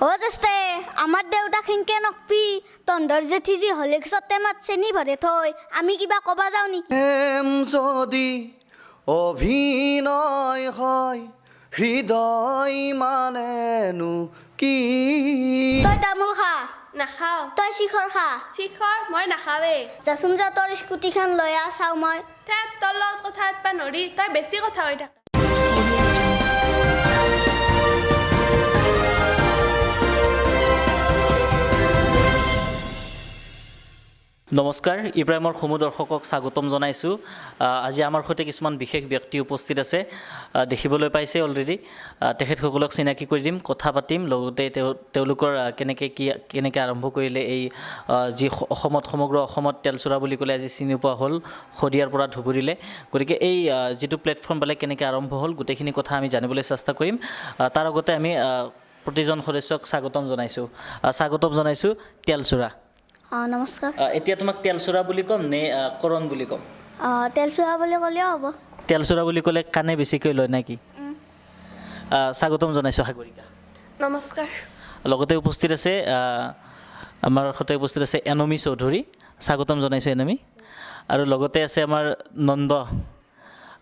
ও জেষ্ঠে আমার দেউতা খিনকে নকপি তন্দর জেঠি যি হলে সতে মাত চেনি ভরে থৈ আমি কিবা কবা যাও নেকি যদি অভিনয় হয় হৃদয় মানেনো কি তই তামোল খা নাখাওঁ তই শিখৰ খা শিখৰ মই নাখাওঁৱে যাচোন যা তোৰ স্কুটিখন লৈ আহ চাওঁ মই তোৰ লগত কথা পাতিব নোৱাৰি তই বেছি কথা কৈ থাক নমস্কাৰ ইব্ৰাহিমৰ সমূহ দৰ্শকক স্বাগতম জনাইছোঁ আজি আমাৰ সৈতে কিছুমান বিশেষ ব্যক্তি উপস্থিত আছে দেখিবলৈ পাইছে অলৰেডি তেখেতসকলক চিনাকি কৰি দিম কথা পাতিম লগতে তেওঁলোকৰ কেনেকৈ আৰম্ভ কৰিলে এই যি অসমত সমগ্ৰ অসমত তেলচোৰা বুলি ক'লে আজি চিনি পোৱা হ'ল শদিয়াৰ পৰা ধুবুৰীলে গতিকে এই যিটো প্লেটফৰ্ম পালে কেনেকৈ আৰম্ভ হ'ল গোটেইখিনি কথা আমি জানিবলৈ চেষ্টা কৰিম তাৰ আগতে আমি প্ৰতিজন সদস্যক স্বাগতম জনাইছোঁ তেলচোৰা নমস্কাৰ এতিয়া তোমাক তেলচোৰা বুলি ক'ম নে কৰণ বুলি ক'ম তেলচোৰা বুলি ক'লেও হ'ব তেলচোৰা বুলি ক'লে কাণে বেছিকৈ লয় নেকি স্বাগতম জনাইছোঁ সাগৰিকা নমস্কাৰ লগতে উপস্থিত আছে আমাৰ সৈতে উপস্থিত আছে এনমি চৌধুৰী স্বাগতম জনাইছোঁ এনমি আৰু লগতে আছে আমাৰ নন্দ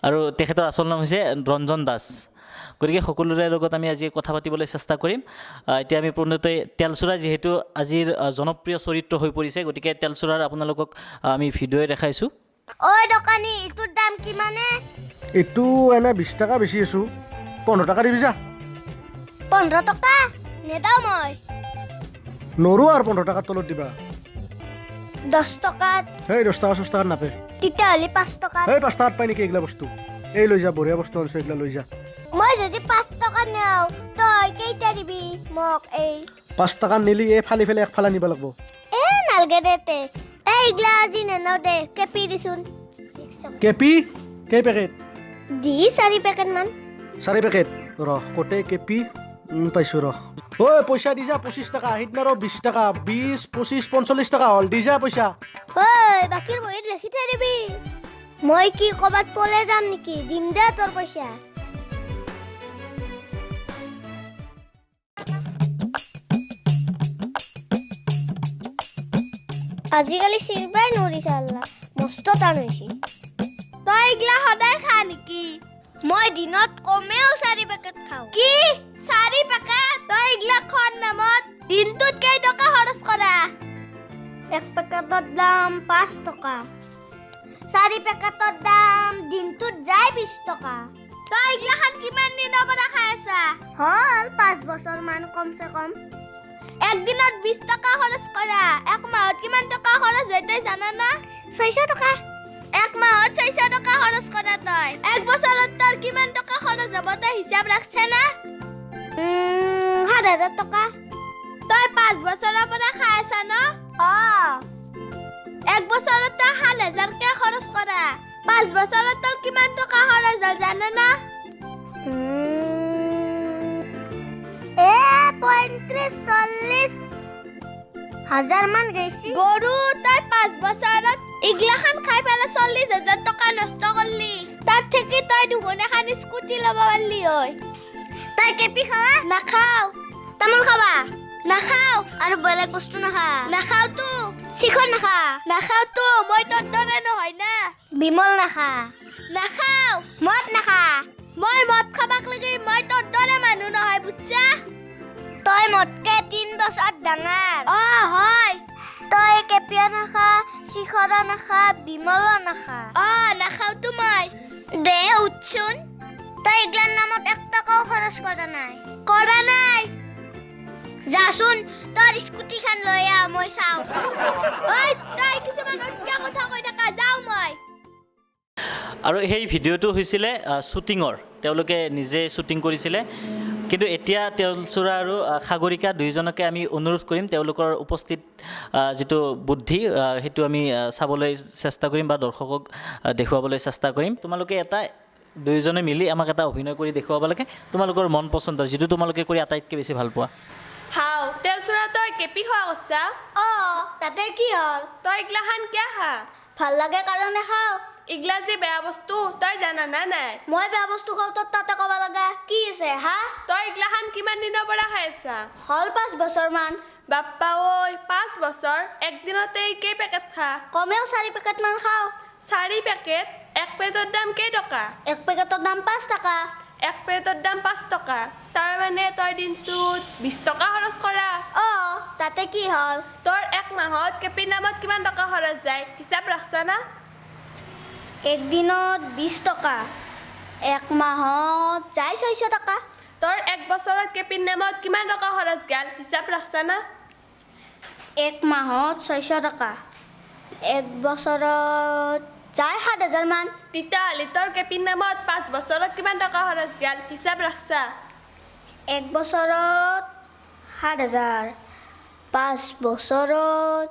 আৰু তেখেতৰ আচল নাম হৈছে ৰঞ্জন দাস গতিকে সকলোৰে লগত আমি আজি কথা পাতিবলৈ চেষ্টা কৰিম এতিয়া আমি পোনতে তেলচোৰা যিহেতু আজিৰ জনপ্ৰিয় চৰিত্ৰ হৈ পৰিছে গতিকে তেলচোৰাৰ আপোনালোকক আমি ভিডিঅ'ই দেখাইছোঁ ঐ দোকানী ইটোৰ দাম কিমানে এইটো এনে 20 টাকা বেছি আছোঁ 15 টাকা দিবি যা 15 টকা নেদাও মই নৰো আৰু 15 টাকাৰ তলত দিবা 10 টকাত সেই 10 টাকা 6 টাকাত নাপে তেতিয়াহ'লে 5 টকাত সেই 5 টাকাত পাই নেকি এইগিলা বস্তু এই লৈ যা বঢ়িয়া বস্তু আনিছোঁ এইগিলা লৈ যা মই যদি 5 টকা নেও তই কেইটা দিবি মোক এই 5 টাকা নিলি এই ফালি ফেলে একফালে নিব লাগিব নালগে দেতে এইগিলা আজি নেনাও দে কেপি দিছোন কেপি কেই পেকেট দি 4 পেকেট মান 4 পেকেট ৰহ কোটে কেপি পাইছোঁ ৰহ ঐ পইচা দি যা 25 টাকা সিদিনা ৰ 20 টাকা 20 25 45 টাকা হ'ল দি যা পইচা ঐ বাকিৰ বহিত ৰাখি থৈ দিবি মই কি ক'বাত পলে যাম নেকি দিম দে তোৰ পইচা আজিকালি চিৰবাই নৰি চাল্লা মস্ত টান হৈছে তই এগলা সদায় খা নেকি মই দিনত কমেও 4 পেকেট খাওঁ কি 4 পেকেট তই এগলা খোৱাৰ নামত দিনটোত কেই টকা খৰচ কৰা এক পেকেটৰ দাম 5 টকা 4 পেকেটৰ দাম দিনটোত যায় 20 টকা তই এগলা খান কিমান দিনৰ পৰা খাই আছা হল 5 বছৰ মান কমছে কম একদিনত 20 টকা খৰচ কৰা এক মাহত কিমান টকা খৰচ হয় তই জানা না 600 টকা এক মাহত 600 টকা খৰচ কৰা তই এক বছৰত তোৰ কিমান টকা খৰচ হ'ব তই হিচাপ ৰাখছ না 7000 টকা তই 5 বছৰৰ পৰা খাই আছা ন এক বছৰত তই 7000 কে খৰচ কৰা 5 বছৰত তোৰ কিমান টকা খৰচ হ'ল জানা না 35-40 হাজাৰ মান গৈছি গৰু তই 5 বছৰত ইগলাখান খাই পেলা 40,000 টকা নষ্ট কৰলি তাত থেকে তই দুগুণ এখন স্কুটি ল'ব পাৰলি হয় তই কেপি খাৱা নাখাও তামোল খাবা নাখাও আৰু বেলেগ বস্তু নাখাও তো শিখৰ নাখাও তো মই তোৰ দৰে নহয় না বিমল নাখাও মদ মই মদ খাবাক লাগি মই তোৰ দৰে মানুহ নহয় বুজছা তই মতকে 3 বছৰ ডাঙৰ হয় তই কেপিয়া নাখা শিখৰা নাখা বিমল নাখা নাখাও তো মই দে উঠছুন তই এগলাৰ নামত 1 টকাও খৰচ কৰা নাই যাচোন তোৰ স্কুটি খান লৈ আহ মই চাও ঐ তই কিছুমান অজ্ঞা কথা কৈ থাকা যাও মই আৰু সেই ভিডিঅ'টো হৈছিলে শ্বুটিঙৰ তেওঁলোকে নিজে শ্বুটিং কৰিছিলে কিন্তু এতিয়া তেলচোৰা আৰু সাগৰিকা দুইজনকে আমি অনুৰোধ কৰিম তেওঁলোকৰ উপস্থিত যিটো বুদ্ধি সেইটো আমি চাবলৈ চেষ্টা কৰিম বা দৰ্শকক দেখুৱাবলৈ চেষ্টা কৰিম তোমালোকে এটা দুইজনে মিলি আমাক এটা অভিনয় কৰি দেখুৱাব লাগে তোমালোকৰ মন পচন্দৰ যিটো তোমালোকে কৰি আটাইতকৈ বেছি ভাল পোৱা হাও তেলচোৰা তই কেপি খোৱা কৈছা তাতে কি হ'ল তই এগলাখান কিয় খা ভাল লাগে কাৰণে খাওঁ ইগলা যে বেয়া বস্তু তই জানা না নাই মই বেয়া বস্তু খাওঁ তোৰ তাতে ক'ব লগা কি আছে হা তই ইগলাখান কিমান দিনৰ পৰা খাই আছা হ'ল 5 বছৰমান বাপ্পা ঐ 5 বছৰ একদিনতে কেই পেকেট খা কমেও 4 পেকেটমান খাওঁ 4 পেকেট এক পেকেটৰ দাম কেই টকা এক পেকেটৰ দাম 5 টকা এক পেকেটৰ দাম 5 টকা তাৰ মানে তই দিনটোত 20 টকা খৰচ কৰা তাতে কি হ'ল তোৰ এক মাহত কেপিৰ নামত কিমান টকা খৰচ যায় হিচাপ ৰাখছা না একদিনত 20 টকা এক মাহত যায় 600 টকা তোৰ এক বছৰত কেপিৰ নামত কিমান টকা খৰচ গ'ল হিচাপ ৰাখছা না এক মাহত 600 টকা এক বছৰত যায় 7000 মান তেতিয়াহ'লে তোৰ কেপিৰ নামত 5 বছৰত কিমান টকা খৰচ গ'ল হিচাপ ৰাখছা এক বছৰত 7000 5 বছৰত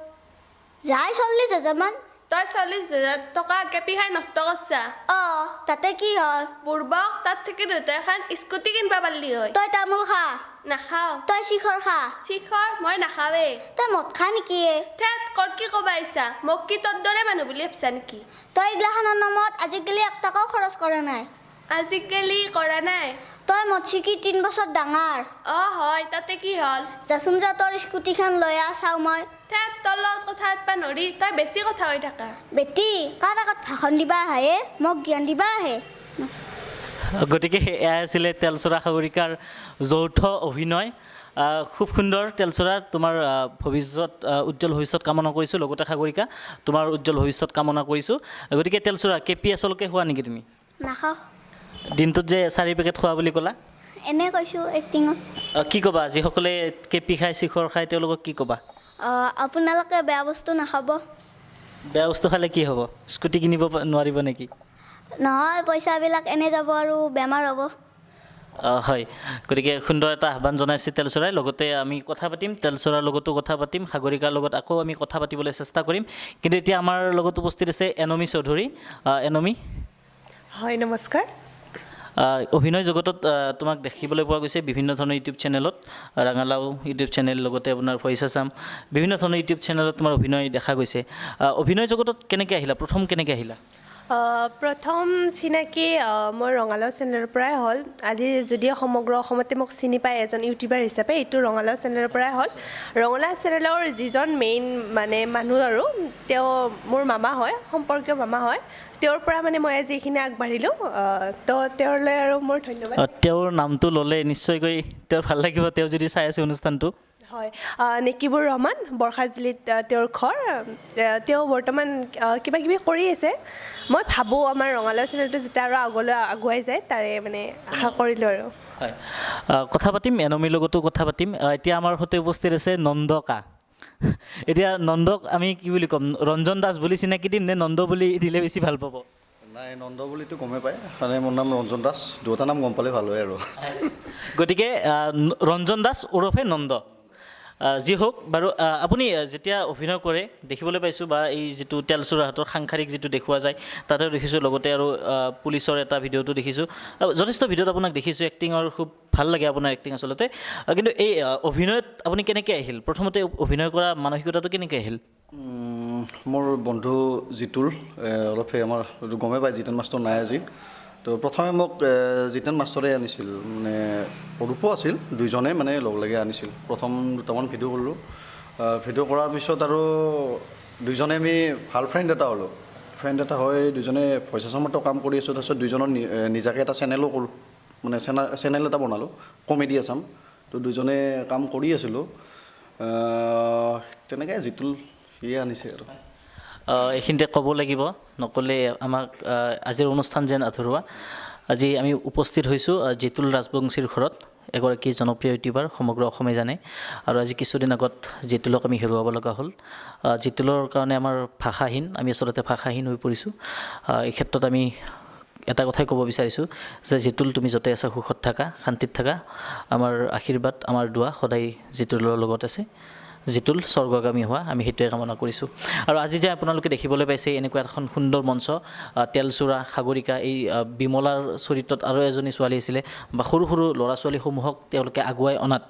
যায় 40000 মান তই 40,000 টকা কেপি খাই নষ্ট কৰছা তাতে কি হ'ল বুৰ্বক তাত থাকি তই এখন স্কুটি কিনিব পাৰিলি হয় তই তামোল খা নাখাওঁ তই শিখৰ খা শিখৰ মই নাখাৱেই তই মদ খা নেকি ঠেত ক'ত কি ক'ব আহিছা মোক কি তোৰ দৰে মানুহ বুলি ভাবছা নেকি তই এইগিলাখনৰ নামত আজিকালি 1 টকাও খৰচ কৰা নাই আজিকালি কৰা নাই তই মদ শিকি 3 বছৰ ডাঙৰ হয় তাতে কি হ'ল যাচোন যা তোৰ স্কুটিখন লৈ চাওঁ মই ঠেত তোৰ লগত কথা পাতিব নৰি তই বেছি কথা হৈ থাকা বেটি কাৰ আগত ভাষণ দিবা আহে মোক জ্ঞান দিবা আহে গতিকে এয়া আছিলে তেলচৰা সাগৰিকাৰ যৌথ অভিনয় খুব সুন্দৰ তেলচৰা তোমাৰ ভৱিষ্যত উজ্জ্বল ভৱিষ্যত কামনা কৰিছোঁ লগতে সাগৰিকা তোমাৰ উজ্জ্বল ভৱিষ্যত কামনা কৰিছোঁ গতিকে তেলচৰা KPSলৈকে খোৱা নেকি তুমি নাখাওঁ দিনটোত যে 4 পেকেট খোৱা বুলি ক'লা এনে কৈছোঁ এক্টিঙত কি ক'বা যিসকলে KP খায় শিখৰ খায় তেওঁলোকক কি ক'বা আপোনালোকে বেয়া বস্তু নাখাব বেয়া বস্তু খালে কি হ'ব স্কুটি কিনিব নোৱাৰিব নেকি নহয় পইচাবিলাক এনে যাব আৰু বেমাৰ হ'ব হয় গতিকে সুন্দৰ এটা আহ্বান জনাইছে তেলচৰাই লগতে আমি কথা পাতিম তেলচৰাৰ লগতো কথা পাতিম সাগৰিকাৰ লগত আকৌ আমি কথা পাতিবলৈ চেষ্টা কৰিম কিন্তু এতিয়া আমাৰ লগত উপস্থিত আছে এনমি চৌধুৰী এনমি হয় নমস্কাৰ অভিনয় জগতত তোমাক দেখিবলৈ পোৱা গৈছে বিভিন্ন ধৰণৰ ইউটিউব চেনেলত ৰাঙালাও ইউটিউব চেনেল লগতে আপোনাৰ ভইচ আছাম বিভিন্ন ধৰণৰ ইউটিউব চেনেলত তোমাৰ অভিনয় দেখা গৈছে অভিনয় জগতত কেনেকৈ আহিলা প্ৰথম কেনেকৈ আহিলা প্ৰথম চিনাকি মোৰ ৰঙালাও চেনেলৰ পৰাই হ'ল আজি যদিও সমগ্ৰ অসমতে মোক চিনি পায় এজন ইউটিউবাৰ হিচাপে এইটো ৰঙালাও চেনেলৰ পৰাই হ'ল ৰঙালাও চেনেলৰ যিজন মেইন মানে মানুহ আৰু তেওঁ মোৰ মামা হয় সম্পৰ্কীয় মামা হয় তেওঁৰ পৰা মানে মই আজি এইখিনি আগবাঢ়িলোঁ তো তেওঁলৈ আৰু মোৰ ধন্যবাদ তেওঁৰ নামটো ল'লে নিশ্চয়কৈ তেওঁৰ ভাল লাগিব তেওঁ যদি চাই আছে অনুষ্ঠানটো হয় নেকিবুৰ ৰহমান বৰষাজুলিত তেওঁৰ ঘৰ তেওঁ বৰ্তমান কিবা কিবি কৰি আছে মই ভাবোঁ আমাৰ ৰঙালাও চেনেলটো যেতিয়া আৰু আগলৈ আগুৱাই যায় তাৰে মানে আশা কৰিলোঁ আৰু হয় কথা পাতিম এনমিৰ লগতো কথা পাতিম এতিয়া আমাৰ সৈতে উপস্থিত আছে নন্দকা এতিয়া নন্দক আমি কি বুলি ক'ম ৰঞ্জন দাস বুলি চিনাকি দিম নে নন্দ বুলি দিলে বেছি ভাল পাব নাই নন্দ বুলিতো গমেই পায় মানে মোৰ নাম ৰঞ্জন দাস দুটা নাম গম পালে ভাল হয় আৰু গতিকে ৰঞ্জন দাস ওৰফে নন্দ যি হওক বাৰু আপুনি যেতিয়া অভিনয় কৰে দেখিবলৈ পাইছোঁ বা এই যিটো তেলচুৰা হাতৰ সাংসাৰিক যিটো দেখুওৱা যায় তাতেও দেখিছোঁ লগতে আৰু পুলিচৰ এটা ভিডিঅ'টো দেখিছোঁ যথেষ্ট ভিডিঅ'ত আপোনাক দেখিছোঁ এক্টিঙৰ খুব ভাল লাগে আপোনাৰ এক্টিং আচলতে কিন্তু এই অভিনয়ত আপুনি কেনেকৈ আহিল প্ৰথমতে অভিনয় কৰা মানসিকতাটো কেনেকৈ আহিল মোৰ বন্ধু জিতুল অলপ আমাৰ গমেই পায় জিতেন মাষ্টৰ নাই আজি তো প্ৰথমে মোক জিতেন মাষ্টৰে আনিছিল মানে ৰূপো আছিল দুইজনে মানে লগ লাগি আনিছিল প্ৰথম দুটামান ভিডিঅ' কৰিলোঁ ভিডিঅ' কৰাৰ পিছত আৰু দুইজনে আমি ভাল ফ্ৰেণ্ড এটা হ'লোঁ ফ্ৰেণ্ড এটা হৈ দুইজনে ভইচ আছামতো কাম কৰি আছোঁ তাৰপিছত দুইজনৰ নিজাকৈ এটা চেনেলো কৰোঁ মানে চেনেল এটা বনালোঁ কমেডি আছাম তো দুইজনে কাম কৰি আছিলোঁ তেনেকৈ জিতুল সিয়ে আনিছে আৰু এইখিনিতে ক'ব লাগিব নক'লে আমাক আজিৰ অনুষ্ঠান যেন আধৰুৱা আজি আমি উপস্থিত হৈছোঁ জিতুল ৰাজবংশীৰ ঘৰত এগৰাকী জনপ্ৰিয় ইউটিউবাৰ সমগ্ৰ অসমে জানে আৰু আজি কিছুদিন আগত জিতুলক আমি হেৰুৱাব লগা হ'ল জিতুলৰ কাৰণে আমাৰ ভাষাহীন আমি আচলতে ভাষাহীন হৈ পৰিছোঁ এই ক্ষেত্ৰত আমি এটা কথাই ক'ব বিচাৰিছোঁ যে জিতুল তুমি য'তে আছা সুখত থাকা শান্তিত থাকা আমাৰ আশীৰ্বাদ আমাৰ দুৱা সদায় জিতুলৰ লগত আছে জিতুল স্বৰ্গগামী হোৱা আমি সেইটোৱে কামনা কৰিছোঁ আৰু আজি যে আপোনালোকে দেখিবলৈ পাইছে এনেকুৱা এখন সুন্দৰ মঞ্চ তেলচুৰা সাগৰিকা এই বিমলাৰ চৰিত্ৰত আৰু এজনী ছোৱালী আছিলে বা সৰু সৰু ল'ৰা ছোৱালীসমূহক তেওঁলোকে আগুৱাই অনাত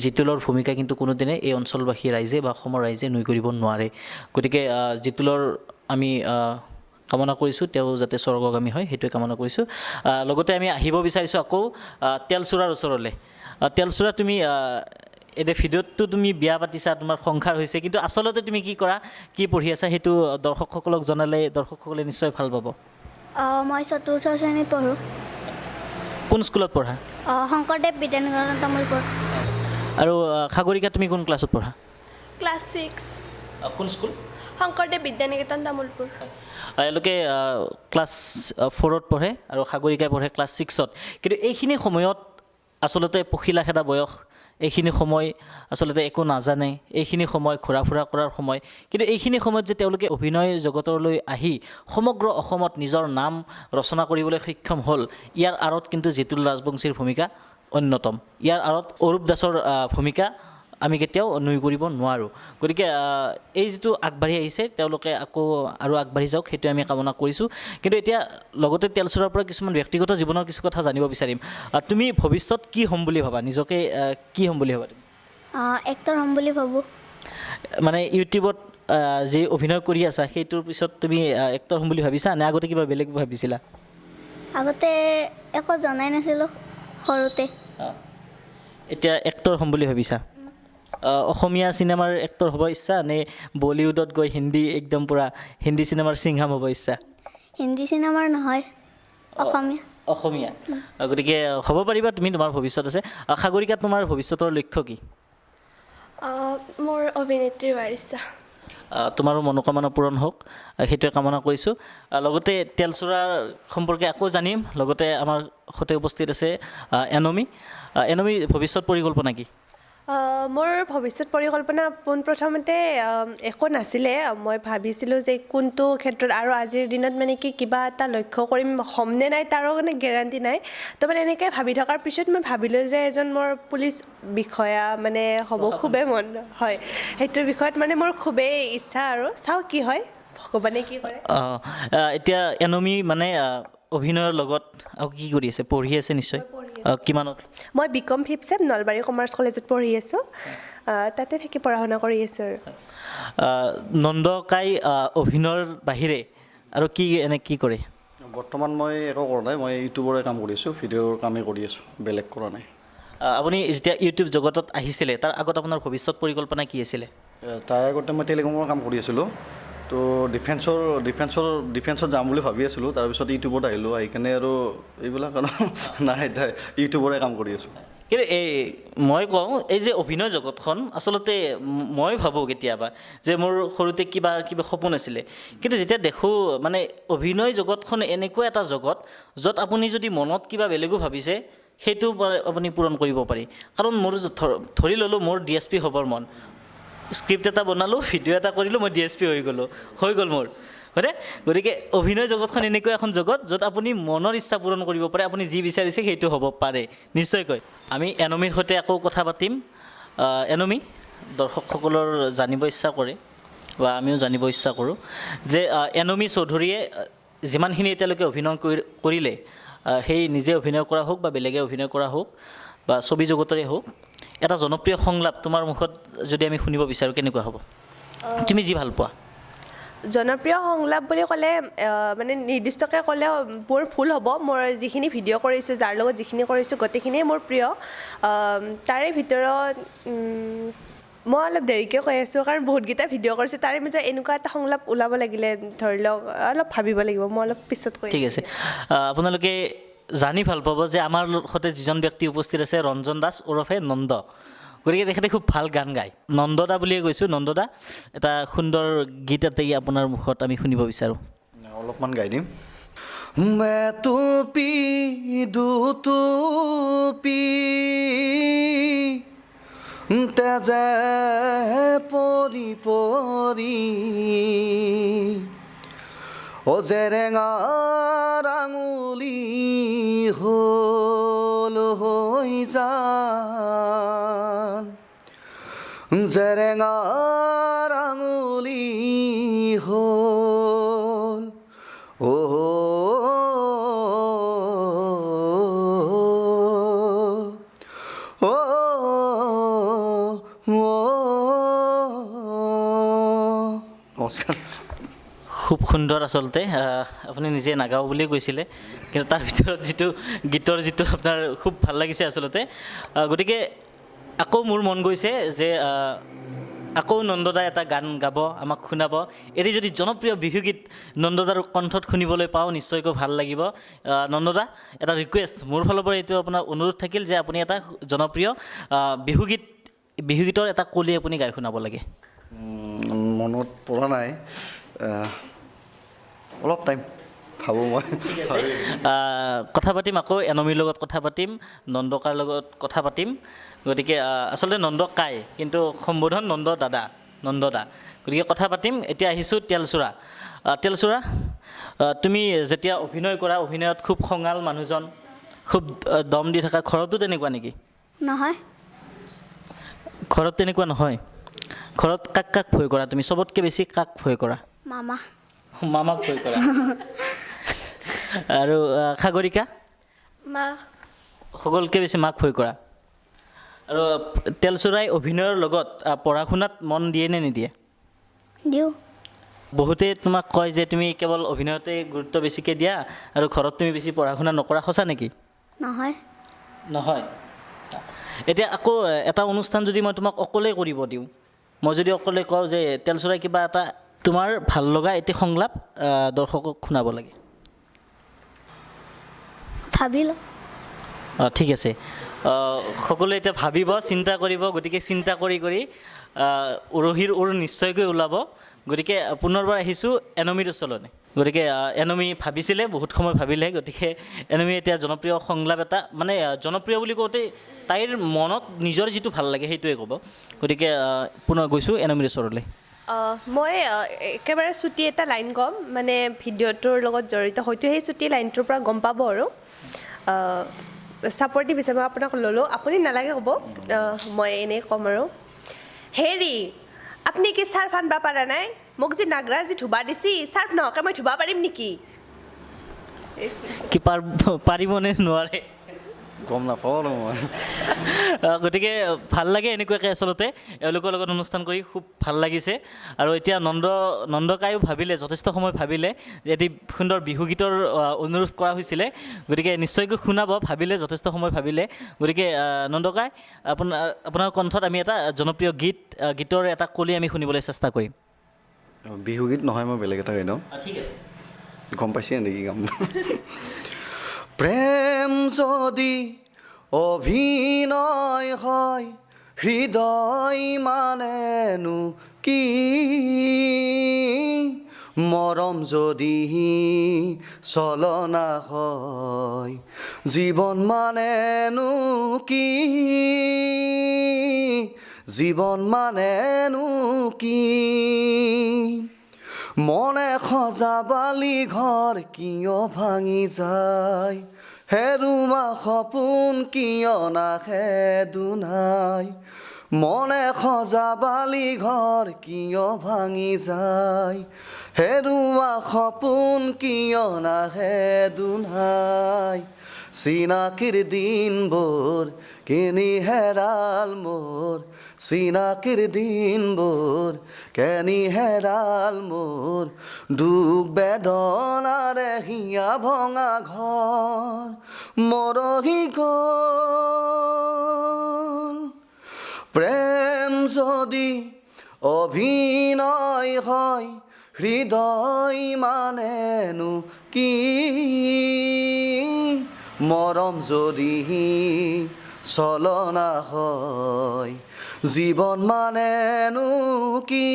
জিতুলৰ ভূমিকা কিন্তু কোনোদিনে এই অঞ্চলবাসী ৰাইজে বা অসমৰ ৰাইজে নুই কৰিব নোৱাৰে গতিকে জিতুলৰ আমি কামনা কৰিছোঁ তেওঁ যাতে স্বৰ্গগামী হয় সেইটোৱে কামনা কৰিছোঁ লগতে আমি আহিব বিচাৰিছোঁ আকৌ তেলচূড়াৰ ওচৰলৈ তেলচূড়া তুমি এতিয়া ভিডিঅ'ততো তুমি বিয়া পাতিছা তোমাৰ সংসাৰ হৈছে কিন্তু আচলতে তুমি কি কৰা কি পঢ়ি আছা সেইটো দৰ্শকসকলক জনালে দৰ্শকসকলে নিশ্চয় ভাল পাব মই ৪ৰ্থ শ্ৰেণীত পঢ়োঁ কোন স্কুলত পঢ়া শংকৰদেৱ বিদ্যানিকেতন তামোলপুৰ আৰু সাগৰিকা তুমি কোন ক্লাছত পঢ়া ক্লাছ 6 কোন স্কুল শংকৰদেৱ বিদ্যানিকেতন তামোলপুৰ এওঁলোকে ক্লাছ 4ত পঢ়ে আৰু সাগৰিকাই পঢ়ে ক্লাছ 6ত কিন্তু এইখিনি সময়ত আচলতে পখিলা খেদা বয়স এইখিনি সময় আচলতে একো নাজানে এইখিনি সময় ঘূৰা ফুৰা কৰাৰ সময় কিন্তু এইখিনি সময়ত যে তেওঁলোকে অভিনয় জগতলৈ আহি সমগ্ৰ অসমত নিজৰ নাম ৰচনা কৰিবলৈ সক্ষম হ'ল ইয়াৰ আঁৰত কিন্তু জিতুল ৰাজবংশীৰ ভূমিকা অন্যতম ইয়াৰ আঁৰত অৰূপ দাসৰ ভূমিকা আমি কেতিয়াও নুই কৰিব নোৱাৰোঁ গতিকে এই যিটো আগবাঢ়ি আহিছে তেওঁলোকে আকৌ আৰু আগবাঢ়ি যাওক সেইটো আমি কামনা কৰিছোঁ কিন্তু এতিয়া লগতে তেলচূড়াৰ পৰা কিছুমান ব্যক্তিগত জীৱনৰ কিছু কথা জানিব বিচাৰিম তুমি ভৱিষ্যত কি হ'ম বুলি ভাবা নিজকে কি হ'ম বুলি ভাবা তুমি এক্টৰ হ'ম বুলি ভাবোঁ মানে ইউটিউবত যি অভিনয় কৰি আছা সেইটোৰ পিছত তুমি এক্টৰ হ'ম বুলি ভাবিছা নে আগতে কিবা বেলেগ ভাবিছিলা আগতে একো জনাই নাছিলোঁ সৰুতে এতিয়া এক্টৰ হ'ম বুলি ভাবিছা অসমীয়া চিনেমাৰ এক্টৰ হ'ব ইচ্ছা নে বলিউডত গৈ হিন্দী একদম পূৰা হিন্দী চিনেমাৰ সিংহাম হ'ব ইচ্ছা হিন্দী চিনেমাৰ নহয় অসমীয়া অসমীয়া গতিকে হ'ব পাৰিবা তুমি তোমাৰ ভৱিষ্যত আছে সাগৰিকা তোমাৰ ভৱিষ্যতৰ লক্ষ্য কি মোৰ অভিনেত্ৰী হোৱাৰ ইচ্ছা তোমাৰো মনোকামনা পূৰণ হওক সেইটোৱে কামনা কৰিছোঁ লগতে তেলচূড়াৰ সম্পৰ্কে আকৌ জানিম লগতে আমাৰ সৈতে উপস্থিত আছে এনমি ভৱিষ্যত পৰিকল্পনা কি মোৰ ভৱিষ্যত পৰিকল্পনা পোনপ্ৰথমতে একো নাছিলে মই ভাবিছিলোঁ যে কোনটো ক্ষেত্ৰত আৰু আজিৰ দিনত মানে কি কিবা এটা লক্ষ্য কৰিম হ'মনে নাই তাৰো মানে গেৰাণ্টি নাই তো মানে এনেকৈ ভাবি থকাৰ পিছত মই ভাবিলোঁ যে এজন মোৰ পুলিচ বিষয়া মানে হ'ব খুবেই মন হয় সেইটোৰ বিষয়ত মানে মোৰ খুবেই ইচ্ছা আৰু চাওঁ কি হয় ভগৱানে কি কৰে এতিয়া এনমি মানে অভিনয়ৰ লগত আৰু কি কৰি আছে পঢ়ি আছে নিশ্চয় কিমানত মই BCom 5th চেম নলবাৰী কমাৰ্চ কলেজত পঢ়ি আছোঁ তাতে থাকি পঢ়া শুনা কৰি আছোঁ আৰু নন্দকাই অভিনয়ৰ বাহিৰে আৰু কি কৰে বৰ্তমান মই একো কৰা নাই মই ইউটিউবৰে কাম কৰি আছোঁ ভিডিঅ'ৰ কামেই কৰি আছোঁ বেলেগ কৰা নাই আপুনি যেতিয়া ইউটিউব জগতত আহিছিলে তাৰ আগত আপোনাৰ ভৱিষ্যত পৰিকল্পনা কি আছিলে তাৰ আগতে মই টেলিকমৰ কাম কৰি আছিলোঁ তো ডিফেন্সত যাম বুলি ভাবি আছিলোঁ তাৰপিছত ইউটিউবত আহিলোঁ আহি কিনে আৰু এইবিলাক আৰু নাই ইউটিউবৰে কাম কৰি আছোঁ কিন্তু মই কওঁ এই যে অভিনয় জগতখন আচলতে মই ভাবোঁ কেতিয়াবা যে মোৰ সৰুতে কিবা সপোন আছিলে কিন্তু যেতিয়া দেখোঁ মানে অভিনয় জগতখন এনেকুৱা এটা জগত য'ত আপুনি যদি মনত কিবা বেলেগো ভাবিছে সেইটো আপুনি পূৰণ কৰিব পাৰি কাৰণ মোৰ ধৰি ল'লোঁ মোৰ DSP হ'বৰ মন স্ক্ৰিপ্ট এটা বনালোঁ ভিডিঅ' এটা কৰিলোঁ মই DSP হৈ গ'ল মোৰ হয়নে গতিকে অভিনয় জগতখন এনেকুৱা এখন জগত য'ত আপুনি মনৰ ইচ্ছা পূৰণ কৰিব পাৰে আপুনি যি বিচাৰিছে সেইটো হ'ব পাৰে নিশ্চয়কৈ আমি এনমিৰ সৈতে আকৌ কথা পাতিম এনমি দৰ্শকসকলৰ জানিব ইচ্ছা কৰে বা আমিও জানিব ইচ্ছা কৰোঁ যে এনমি চৌধুৰীয়ে যিমানখিনি এতিয়ালৈকে অভিনয় কৰিলে সেই নিজে অভিনয় কৰা হওক বা বেলেগে অভিনয় কৰা হওক বা ছবি জগতৰে হওক এটা জনপ্ৰিয় সংলাপ তোমাৰ মুখত যদি আমি শুনিব বিচাৰোঁ কেনেকুৱা হ'ব তুমি যি ভাল পোৱা জনপ্ৰিয় সংলাপ বুলি ক'লে মানে নিৰ্দিষ্টকৈ ক'লে মোৰ ভুল হ'ব মই যিখিনি ভিডিঅ' কৰিছোঁ যাৰ লগত যিখিনি কৰিছোঁ গোটেইখিনিয়ে মোৰ প্ৰিয় তাৰে ভিতৰত মই অলপ দেৰিকৈ কৈ আছোঁ কাৰণ বহুতকেইটা ভিডিঅ' কৰিছোঁ তাৰে মাজত এনেকুৱা এটা সংলাপ ওলাব লাগিলে ধৰি লওক অলপ ভাবিব লাগিব মই অলপ পিছত কৈ ঠিক আছে আপোনালোকে জানি ভাল পাব যে আমাৰ সৈতে যিজন ব্যক্তি উপস্থিত আছে ৰঞ্জন দাস ওৰফে নন্দ গতিকে তেখেতে খুব ভাল গান গায় নন্দদা বুলিয়ে কৈছোঁ নন্দদা এটা সুন্দৰ গীত এটাই আপোনাৰ মুখত আমি শুনিব বিচাৰোঁ অলপমান গাই দিম মেটুপি দুটুপি তেজে পৰি পৰি অজেৰেঙা আঙুলি হ'ল হৈ যান জেৰেঙা আঙুলি হ'ল নমস্কাৰ খুব সুন্দৰ আচলতে আপুনি নিজে নাগাওঁ বুলি কৈছিলে কিন্তু তাৰ ভিতৰত যিটো গীতৰ যিটো আপোনাৰ খুব ভাল লাগিছে আচলতে গতিকে আকৌ মোৰ মন গৈছে যে আকৌ নন্দদাই এটা গান গাব আমাক শুনাব এটি যদি জনপ্ৰিয় বিহুগীত নন্দদাৰ কণ্ঠত শুনিবলৈ পাওঁ নিশ্চয়কৈ ভাল লাগিব নন্দদা এটা ৰিকুৱেষ্ট মোৰ ফালৰ পৰা এইটো আপোনাৰ অনুৰোধ থাকিল যে আপুনি এটা জনপ্ৰিয় বিহুগীতৰ এটা কলি আপুনি গাই শুনাব লাগে মনত পৰা নাই অলপ টাইম ভাবোঁ মই ঠিক আছে কথা পাতিম আকৌ এনমিৰ লগত কথা পাতিম নন্দকাৰ লগত কথা পাতিম গতিকে আচলতে নন্দ কাই কিন্তু সম্বোধন নন্দদা গতিকে কথা পাতিম এতিয়া আহিছোঁ তেলচুৰা তুমি যেতিয়া অভিনয় কৰা অভিনয়ত খুব খঙাল মানুহজন খুব দম দি থকা ঘৰতো তেনেকুৱা নেকি নহয় ঘৰত তেনেকুৱা নহয় ঘৰত কাক ভয় কৰা তুমি চবতকৈ বেছি কাক ভয় কৰা মামাক ভয় কৰা আৰু সাগৰিকা মা সকলোতকৈ বেছি মাক ভয় কৰা আৰু তেলচুৰাই অভিনয়ৰ লগত পঢ়া শুনাত মন দিয়ে নে নিদিয়ে দিওঁ বহুতে তোমাক কয় যে তুমি কেৱল অভিনয়তে গুৰুত্ব বেছিকৈ দিয়া আৰু ঘৰত তুমি বেছি পঢ়া শুনা নকৰা সঁচা নেকি নহয় এতিয়া আকৌ এটা অনুষ্ঠান যদি মই তোমাক অকলে কৰিব দিওঁ মই যদি অকলে কওঁ যে তেলচুৰাই কিবা এটা তোমাৰ ভাল লগা এটি সংলাপ দৰ্শকক শুনাব লাগে ভাবি ল ঠিক আছে সকলোৱে এতিয়া ভাবিব চিন্তা কৰিব গতিকে চিন্তা কৰি উৰহীৰ উৰ নিশ্চয়কৈ ওলাব গতিকে পুনৰবাৰ আহিছোঁ এনমিৰ ওচৰলৈ গতিকে এনমি ভাবিছিলে বহুত সময় ভাবিলে গতিকে এনমি এতিয়া জনপ্ৰিয় সংলাপ এটা মানে জনপ্ৰিয় বুলি কওঁতে তাইৰ মনত নিজৰ যিটো ভাল লাগে সেইটোৱে ক'ব গতিকে পুনৰ গৈছোঁ এনমিৰ ওচৰলৈ মই একেবাৰে চুটি এটা লাইন ক'ম মানে ভিডিঅ'টোৰ লগত জড়িত হয়তো সেই চুটি লাইনটোৰ পৰা গম পাব আৰু ছাপৰ্টিভ হিচাপে মই আপোনাক ল'লোঁ আপুনি নালাগে ক'ব মই এনেই ক'ম আৰু হেৰি আপুনি কি চাৰ্ফ আনিব পৰা নাই মোক যি নাগৰা যি ধুবা দিছি চাৰ্ফ নহকে মই ধুবা পাৰিম নেকি কি পাৰিবনে নোৱাৰে গম নাপাওঁ আৰু মই গতিকে ভাল লাগে এনেকুৱাকৈ আচলতে এওঁলোকৰ লগত অনুষ্ঠান কৰি খুব ভাল লাগিছে আৰু এতিয়া নন্দকায়ো ভাবিলে যথেষ্ট সময় ভাবিলে যে এটি সুন্দৰ বিহুগীতৰ অনুৰোধ কৰা হৈছিলে গতিকে নিশ্চয়কৈ শুনাব ভাবিলে যথেষ্ট সময় ভাবিলে গতিকে নন্দকাই আপোনাৰ কণ্ঠত আমি এটা জনপ্ৰিয় গীতৰ এটা কলি আমি শুনিবলৈ চেষ্টা কৰিম বিহুগীত নহয় মই বেলেগ এটা গাই ন ঠিক আছে গম পাইছে নেকি গাম প্ৰেম যদি অভিনয় হয় হৃদয় মানেনো কি মৰম যদি চলনা হয় জীৱন মানেনো কি মনে সজাবালি ঘৰ কিয় ভাঙি যায় হেৰুমা সপোন কিয় নাহে দুনাই মনে সজাবালি ঘৰ কিয় ভাঙি যায় হেৰুমা সপোন কিয় নাহে দুনাই চিনাকিৰ দিনবোৰ কেনি হেৰাল মোৰ চিনাকিৰ দিনবোৰ কেনি হেৰাল মোৰ দুখ বেদনাৰে হিয়া ভঙা ঘৰ মৰহি গ'ল প্ৰেম যদি অভিনয় হয় হৃদয় মানেনো কি মৰম যদি চলনা হয় জীৱন মানেনো কি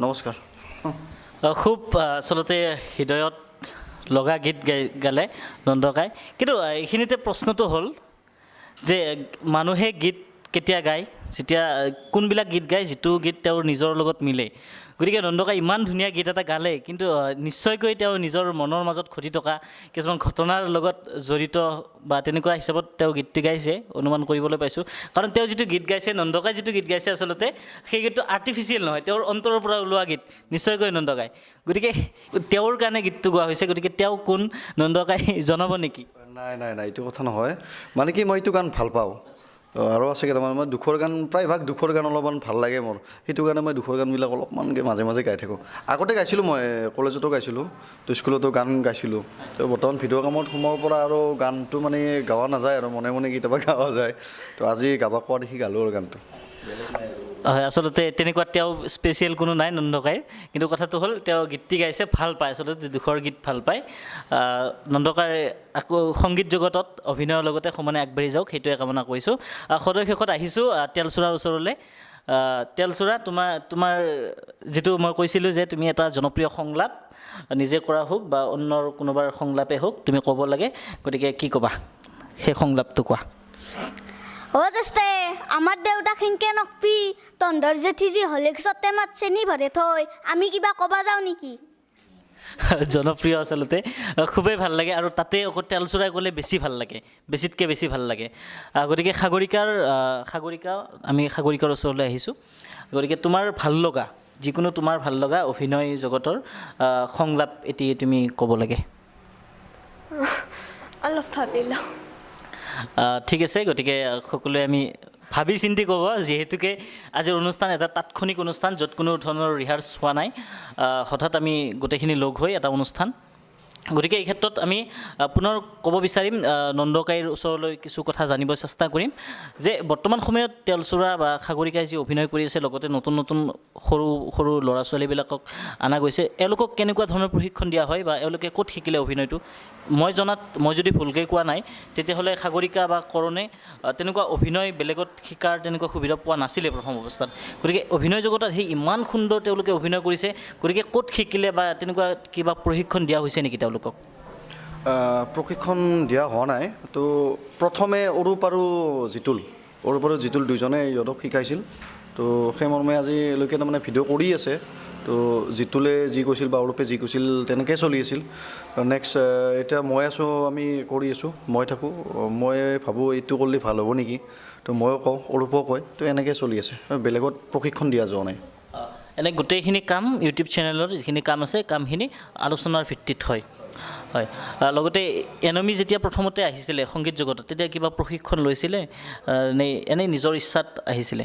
নমস্কাৰ খুব আচলতে হৃদয়ত লগা গীত গালে নন্দকাই কিন্তু এইখিনিতে প্ৰশ্নটো হ'ল যে মানুহে গীত কেতিয়া গায় যেতিয়া কোনবিলাক গীত গায় যিটো গীত তেওঁৰ নিজৰ লগত মিলে গতিকে নন্দকাই ইমান ধুনীয়া গীত এটা গালে কিন্তু নিশ্চয়কৈ তেওঁ নিজৰ মনৰ মাজত ঘটি থকা কিছুমান ঘটনাৰ লগত জড়িত বা তেনেকুৱা হিচাপত তেওঁ গীতটি গাইছে অনুমান কৰিবলৈ পাইছোঁ কাৰণ তেওঁ যিটো গীত গাইছে নন্দকাই যিটো গীত গাইছে আচলতে সেই গীতটো আৰ্টিফিচিয়েল নহয় তেওঁৰ অন্তৰৰ পৰা ওলোৱা গীত নিশ্চয়কৈ নন্দকাই গতিকে তেওঁৰ কাৰণে গীতটো গোৱা হৈছে গতিকে তেওঁ কোন নন্দকাই জনাব নেকি নাই এইটো কথা নহয় মানে কি মই এইটো গান ভাল পাওঁ আৰু আছে কেইটামান মই দুখৰ গান প্ৰায়ভাগ দুখৰ গান অলপমান ভাল লাগে মোৰ সেইটো কাৰণে মই দুখৰ গানবিলাক অলপমানকৈ মাজে মাজে গাই থাকোঁ আগতে গাইছিলোঁ মই কলেজতো গাইছিলোঁ তো স্কুলতো গান গাইছিলোঁ তো বৰ্তমান ভিডিঅ' কামত সোমোৱাৰ পৰা আৰু গানটো মানে গাৱা নাযায় আৰু মনে মনে কেতিয়াবা গাৱা যায় তো আজি গাবা কোৱা দেখি গালোঁ আৰু গানটো হয় আচলতে তেনেকুৱা তেওঁ স্পেচিয়েল কোনো নাই নন্দকাইৰ কিন্তু কথাটো হ'ল তেওঁ গীতটি গাইছে ভাল পায় আচলতে দুখৰ গীত ভাল পায় নন্দকাইৰ আকৌ সংগীত জগতত অভিনয়ৰ লগতে সমানে আগবাঢ়ি যাওক সেইটোৱে কামনা কৰিছোঁ সদয় শেষত আহিছোঁ তেলচোৰাৰ ওচৰলৈ তেলচোৰা তোমাৰ যিটো মই কৈছিলোঁ যে তুমি এটা জনপ্ৰিয় সংলাপ নিজে কৰা হওক বা অন্যৰ কোনোবাৰ সংলাপেই হওক তুমি ক'ব লাগে গতিকে কি ক'বা সেই সংলাপটো কোৱা জেষ্ঠে আমাৰ দেউতাক সেনকে নকবি তহঁতৰ জেঠি যি হলিক্সত টেমাত চেনি ভৰে থৈ আমি কিবা ক'বা যাওঁ নেকি জনপ্ৰিয় আচলতে খুবেই ভাল লাগে আৰু তাতে আকৌ তেলচোৰাই গ'লে বেছি ভাল লাগে বেছিতকৈ বেছি ভাল লাগে গতিকে আমি সাগৰিকাৰ ওচৰলৈ আহিছোঁ গতিকে তোমাৰ ভাল লগা যিকোনো তোমাৰ ভাল লগা অভিনয় জগতৰ সংলাপ এটি তুমি ক'ব লাগে অলপ ভাবি লওঁ ঠিক আছে গতিকে সকলোৱে আমি ভাবি চিন্তি ক'ব যিহেতুকে আজিৰ অনুষ্ঠান এটা তাৎক্ষণিক অনুষ্ঠান য'ত কোনো ধৰণৰ ৰিহাৰ্চ হোৱা নাই হঠাৎ আমি গোটেইখিনি লগ হৈ এটা অনুষ্ঠান গতিকে এই ক্ষেত্ৰত আমি পুনৰ ক'ব বিচাৰিম নন্দকাইৰ ওচৰলৈ কিছু কথা জানিব চেষ্টা কৰিম যে বৰ্তমান সময়ত তেলচোৰা বা সাগৰিকাই যি অভিনয় কৰি আছে লগতে নতুন নতুন সৰু সৰু ল'ৰা ছোৱালীবিলাকক অনা গৈছে এওঁলোকক কেনেকুৱা ধৰণৰ প্ৰশিক্ষণ দিয়া হয় বা এওঁলোকে ক'ত শিকিলে অভিনয়টো মই জনাত মই যদি ভুলকৈ কোৱা নাই তেতিয়াহ'লে সাগৰিকা বা কৰণে তেনেকুৱা অভিনয় বেলেগত শিকাৰ তেনেকুৱা সুবিধা পোৱা নাছিলে প্ৰথম অৱস্থাত গতিকে অভিনয় জগতত সেই ইমান সুন্দৰ তেওঁলোকে অভিনয় কৰিছে গতিকে ক'ত শিকিলে বা তেনেকুৱা কিবা প্ৰশিক্ষণ দিয়া হৈছে নেকি তেওঁলোকক প্ৰশিক্ষণ দিয়া হোৱা নাই তো প্ৰথমে অৰূপ আৰু জিতুল দুইজনে ইহঁতক শিকাইছিল তো সেই মৰ্মে আজিলৈকে তাৰমানে ভিডিঅ' কৰি আছে তো জিতুলে যি কৈছিল বা অৰূপে যি কৈছিল তেনেকৈ চলি আছিল নেক্সট এতিয়া মই আছোঁ আমি কৰি আছোঁ মই থাকোঁ মই ভাবোঁ এইটো কৰিলে ভাল হ'ব নেকি তো ময়ো কওঁ অৰূপেও কয় তো এনেকৈ চলি আছে বেলেগত প্ৰশিক্ষণ দিয়া যোৱা নাই এনে গোটেইখিনি কাম ইউটিউব চেনেলৰ যিখিনি কাম আছে কামখিনি আলোচনাৰ ভিত্তিত হয় হয় লগতে এনমি যেতিয়া প্ৰথমতে আহিছিলে সংগীত জগতত তেতিয়া কিবা প্ৰশিক্ষণ লৈছিলে নে এনেই নিজৰ ইচ্ছাত আহিছিলে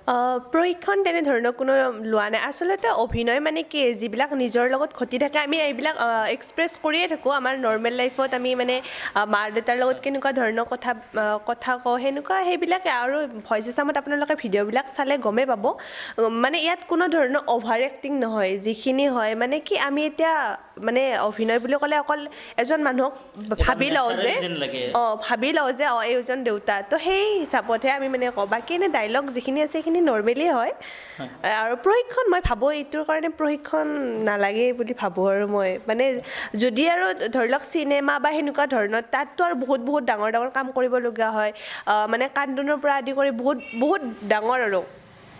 প্ৰশিক্ষণ তেনেধৰণৰ কোনো লোৱা নাই আচলতে অভিনয় মানে কি যিবিলাক নিজৰ লগত ঘটি থাকে আমি এইবিলাক এক্সপ্ৰেছ কৰিয়ে থাকোঁ আমাৰ নৰ্মেল লাইফত আমি মানে মা দেউতাৰ লগত কেনেকুৱা ধৰণৰ কথা কওঁ সেনেকুৱা সেইবিলাকে আৰু ভইচ এছামত আপোনালোকে ভিডিঅ'বিলাক চালে গমেই পাব মানে ইয়াত কোনো ধৰণৰ অভাৰ এক্টিং নহয় যিখিনি হয় মানে কি আমি এতিয়া মানে অভিনয় বুলি ক'লে অকল এজন মানুহক ভাবি লওঁ যে এইজন দেউতা তো সেই হিচাপতহে আমি মানে কওঁ বাকী এনে ডাইলগ যিখিনি আছে সেইখিনি নৰ্মেলি হয় আৰু প্ৰশিক্ষণ মই ভাবোঁ এইটোৰ কাৰণে প্ৰশিক্ষণ নালাগে বুলি ভাবোঁ আৰু মই মানে যদি আৰু ধৰি লওক চিনেমা বা সেনেকুৱা ধৰণৰ তাততো আৰু বহুত ডাঙৰ ডাঙৰ কাম কৰিবলগীয়া হয় মানে কান্দোনৰ পৰা আদি কৰি বহুত ডাঙৰ আৰু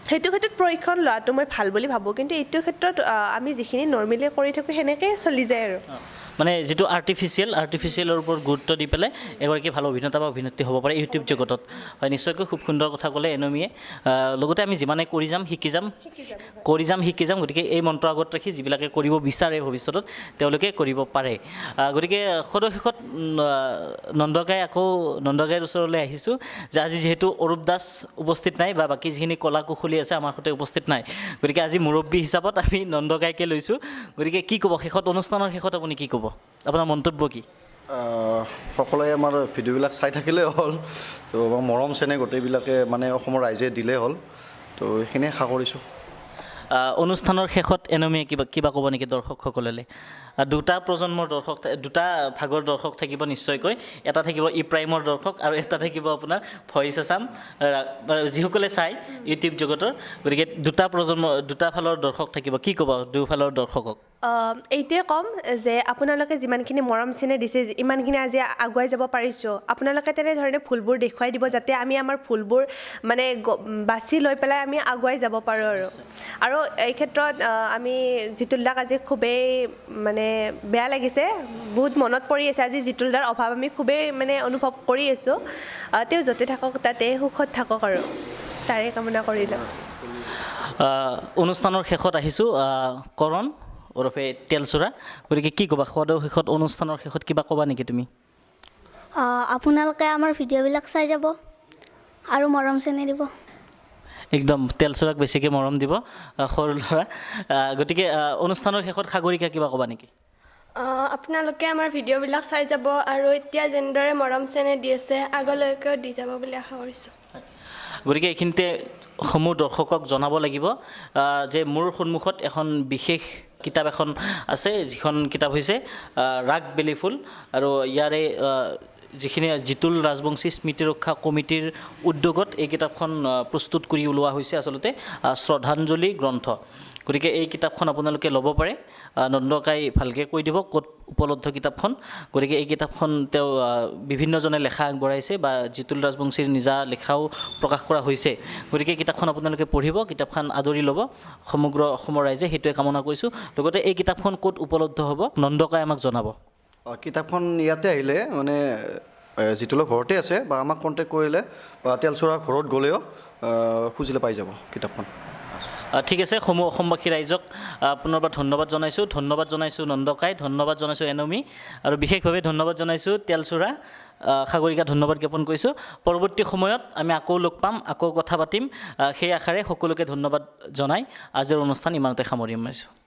সেইটো ক্ষেত্ৰত প্ৰশিক্ষণ লোৱাটো মই ভাল বুলি ভাবোঁ কিন্তু এইটো ক্ষেত্ৰত আমি যিখিনি নৰ্মেলি কৰি থাকোঁ সেনেকৈ চলি যায় আৰু মানে যিটো আৰ্টিফিচিয়েলৰ ওপৰত গুৰুত্ব দি পেলাই এগৰাকী ভাল অভিনেতা বা অভিনেত্ৰী হ'ব পাৰে ইউটিউব জগতত হয় নিশ্চয়কৈ খুব সুন্দৰ কথা ক'লে এনমিয়ে লগতে আমি যিমানে কৰি যাম শিকি যাম গতিকে এই মন্ত্ৰ আগত ৰাখি যিবিলাকে কৰিব বিচাৰে ভৱিষ্যতত তেওঁলোকে কৰিব পাৰে গতিকে সদশেষত নন্দকাইৰ ওচৰলৈ আহিছোঁ যে আজি যিহেতু অৰূপ দাস উপস্থিত নাই বা বাকী যিখিনি কলা কুশলী আছে আমাৰ সৈতে উপস্থিত নাই গতিকে আজি মুৰব্বী হিচাপত আমি নন্দকাইকে লৈছোঁ গতিকে কি ক'ব অনুষ্ঠানৰ শেষত আপুনি কি ক'ব আপোনাৰ মন্তব্য কি সকলোৱে আমাৰ ভিডিঅ'বিলাক চাই থাকিলেই হ'ল তো মৰম চেনেহ গোটেইবিলাকে মানে অসমৰ ৰাইজে দিলেই হ'ল তো এইখিনিয়ে আশা কৰিছোঁ অনুষ্ঠানৰ শেষত এনমিয়ে কিবা ক'ব নেকি দৰ্শকসকললৈ দুটা প্ৰজন্মৰ দৰ্শক দুটা ভাগৰ দৰ্শক থাকিব নিশ্চয়কৈ এটা থাকিব ই প্ৰাইমৰ দৰ্শক আৰু এটা থাকিব আপোনাৰ ভইচ আছাম যিসকলে চাই ইউটিউব জগতৰ গতিকে দুটা ফালৰ দৰ্শক থাকিব কি ক'ব দুয়োফালৰ দৰ্শকক এইটোৱে ক'ম যে আপোনালোকে যিমানখিনি মৰম চেনেহ দিছে ইমানখিনি আজি আগুৱাই যাব পাৰিছোঁ আপোনালোকে তেনেধৰণে ভুলবোৰ দেখুৱাই দিব যাতে আমি আমাৰ ভুলবোৰ মানে বাছি লৈ পেলাই আমি আগুৱাই যাব পাৰোঁ আৰু এই ক্ষেত্ৰত আমি জিতুলদাক আজি খুবেই মানে বেয়া লাগিছে বহুত মনত পৰি আছে আজি জিতুলদাৰ অভাৱ আমি খুবেই মানে অনুভৱ কৰি আছোঁ তেওঁ য'তে থাকক তাতে সুখত থাকক আৰু তাৰে কামনা কৰিলোঁ অনুষ্ঠানৰ শেষত আহিছোঁ কৰণ ওৰফে তেলচোৰা গতিকে কি ক'বা শেষত অনুষ্ঠানৰ শেষত কিবা ক'বা নেকি তুমি আপোনালোকে আমাৰ ভিডিঅ'বিলাক চাই যাব আৰু মৰম চেনেহ দিব একদম তেলচুৰাক বেছিকৈ মৰম দিব সৰু ল'ৰা গতিকে অনুষ্ঠানৰ শেষত সাগৰিকা কিবা ক'বা নেকি আপোনালোকে আমাৰ ভিডিঅ'বিলাক চাই যাব আৰু এতিয়া যেনেদৰে মৰম চেনেহ দি আছে আগলৈকেও দি যাব বুলি আশা কৰিছোঁ গতিকে এইখিনিতে সমূহ দৰ্শকক জনাব লাগিব যে মোৰ সন্মুখত এখন বিশেষ কিতাপ এখন আছে যিখন কিতাপ হৈছে ৰাগ বেলি ফুল আৰু ইয়াৰে যিখিনি জিতুল ৰাজবংশী স্মৃতি ৰক্ষা কমিটিৰ উদ্যোগত এই কিতাপখন প্ৰস্তুত কৰি ওলোৱা হৈছে আচলতে শ্ৰদ্ধাঞ্জলি গ্ৰন্থ গতিকে এই কিতাপখন আপোনালোকে ল'ব পাৰে নন্দকাই ভালকৈ কৈ দিব ক'ত উপলব্ধ কিতাপখন গতিকে এই কিতাপখন তেওঁ বিভিন্নজনে লেখা আগবঢ়াইছে বা জিতুল ৰাজবংশীৰ নিজা লেখাও প্ৰকাশ কৰা হৈছে গতিকে কিতাপখন আপোনালোকে পঢ়িব কিতাপখন আদৰি ল'ব সমগ্ৰ অসমৰ ৰাইজে সেইটোৱে কামনা কৰিছোঁ লগতে এই কিতাপখন ক'ত উপলব্ধ হ'ব নন্দকাই আমাক জনাব কিতাপখন ইয়াতে আহিলে মানে জিতুলৰ ঘৰতে আছে বা আমাক কণ্টেক্ট কৰিলে বা তেলচুৰাৰ ঘৰত গ'লেও খুজিলে পাই যাব কিতাপখন ঠিক আছে সমূহ অসমবাসী ৰাইজক পুনৰবাৰ ধন্যবাদ জনাইছোঁ নন্দকাই ধন্যবাদ জনাইছোঁ এনমি আৰু বিশেষভাৱে ধন্যবাদ জনাইছোঁ তেলচুৰা সাগৰিকা ধন্যবাদ জ্ঞাপন কৰিছোঁ পৰৱৰ্তী সময়ত আমি আকৌ লগ পাম আকৌ কথা পাতিম সেই আশাৰে সকলোকে ধন্যবাদ জনাই আজিৰ অনুষ্ঠান ইমানতে সামৰি মাৰিছোঁ